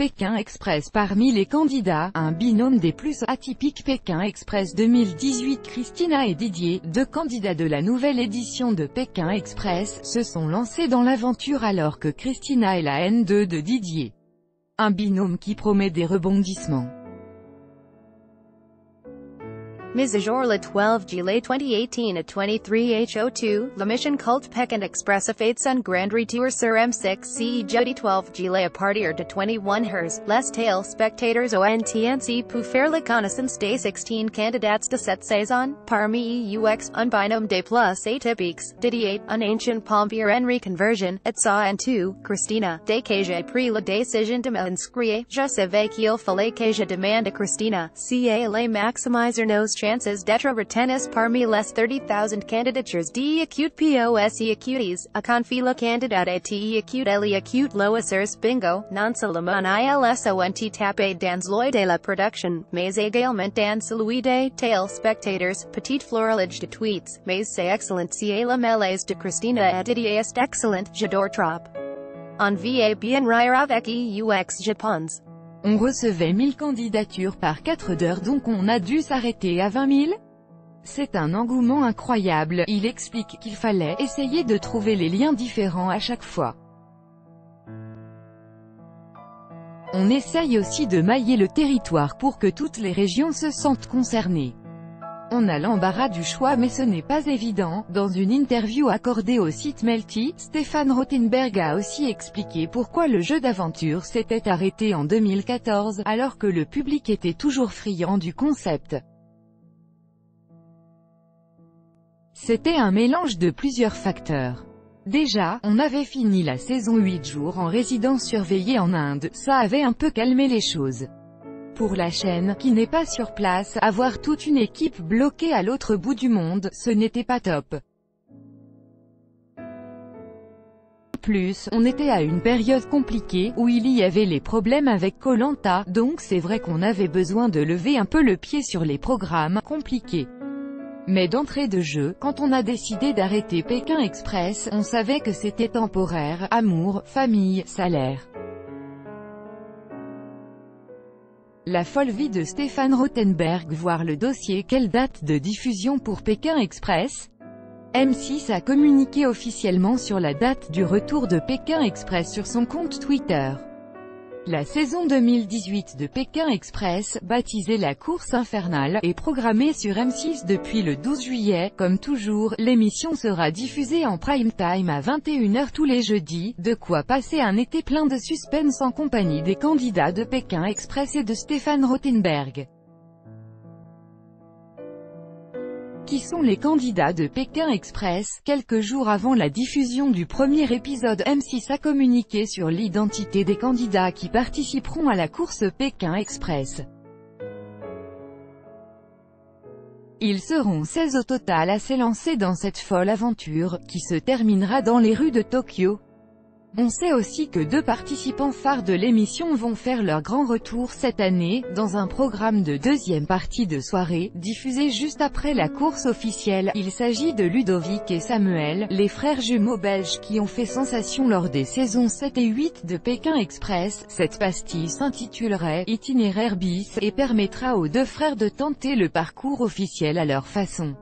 Pékin Express. Parmi les candidats, un binôme des plus atypiques Pékin Express 2018. Christina et Didier, deux candidats de la nouvelle édition de Pékin Express, se sont lancés dans l'aventure alors que Christina est la N2 de Didier. Un binôme qui promet des rebondissements. Mise à jour le 12 juillet 2018 à 23h02, la mission culte Pékin Express a fait son grand retour sur M6 ce jeudi 12 juillet à partir de 21h. Les téléspectateurs ont pu faire la connaissance des 16 candidats de cette saison, parmi eux un binôme des plus atypiques, Didier, un ancien pompier en reconversion, et sa N2, Christina. Dès que j'ai pris la décision de m'inscrire, je savais qu'il fallait que je demande à Christina si elle maximiser nos chances d'être retenues parmi les 30,000 candidatures d'acute POS et acuities, a confié la candidature acute et acute loisirs bingo, non seulement ils ont tapé dans l'œil de la production, mais également dans celui des téléspectateurs. Petite florilège de tweets, mais c'est excellent si la malaise de Christina et Didier est excellent, j'adore trop. On va bien rire avec EUX je pense. On recevait 1000 candidatures par 4 heures donc on a dû s'arrêter à 20 000. C'est un engouement incroyable. Il explique qu'il fallait essayer de trouver les liens différents à chaque fois. On essaye aussi de mailler le territoire pour que toutes les régions se sentent concernées. On a l'embarras du choix mais ce n'est pas évident. Dans une interview accordée au site Melty, Stéphane Rothenberg a aussi expliqué pourquoi le jeu d'aventure s'était arrêté en 2014, alors que le public était toujours friand du concept. C'était un mélange de plusieurs facteurs. Déjà, on avait fini la saison 8 jours en résidence surveillée en Inde, ça avait un peu calmé les choses. Pour la chaîne, qui n'est pas sur place, avoir toute une équipe bloquée à l'autre bout du monde, ce n'était pas top. En plus, on était à une période compliquée, où il y avait les problèmes avec Koh-Lanta, donc c'est vrai qu'on avait besoin de lever un peu le pied sur les programmes compliqués. Mais d'entrée de jeu, quand on a décidé d'arrêter Pékin Express, on savait que c'était temporaire, amour, famille, salaire. La folle vie de Stéphane Rothenberg. Voir le dossier. Quelle date de diffusion pour Pékin Express? M6 a communiqué officiellement sur la date du retour de Pékin Express sur son compte Twitter. La saison 2018 de Pékin Express, baptisée la course infernale, est programmée sur M6 depuis le 12 juillet. Comme toujours, l'émission sera diffusée en prime time à 21h tous les jeudis, de quoi passer un été plein de suspense en compagnie des candidats de Pékin Express et de Stéphane Rothenberg. Qui sont les candidats de Pékin Express? Quelques jours avant la diffusion du premier épisode, M6 a communiqué sur l'identité des candidats qui participeront à la course Pékin Express. Ils seront 16 au total à s'élancer dans cette folle aventure, qui se terminera dans les rues de Tokyo. On sait aussi que 2 participants phares de l'émission vont faire leur grand retour cette année, dans un programme de deuxième partie de soirée, diffusé juste après la course officielle. Il s'agit de Ludovic et Samuel, les frères jumeaux belges qui ont fait sensation lors des saisons 7 et 8 de Pékin Express. Cette pastille s'intitulerait « Itinéraire bis » et permettra aux 2 frères de tenter le parcours officiel à leur façon.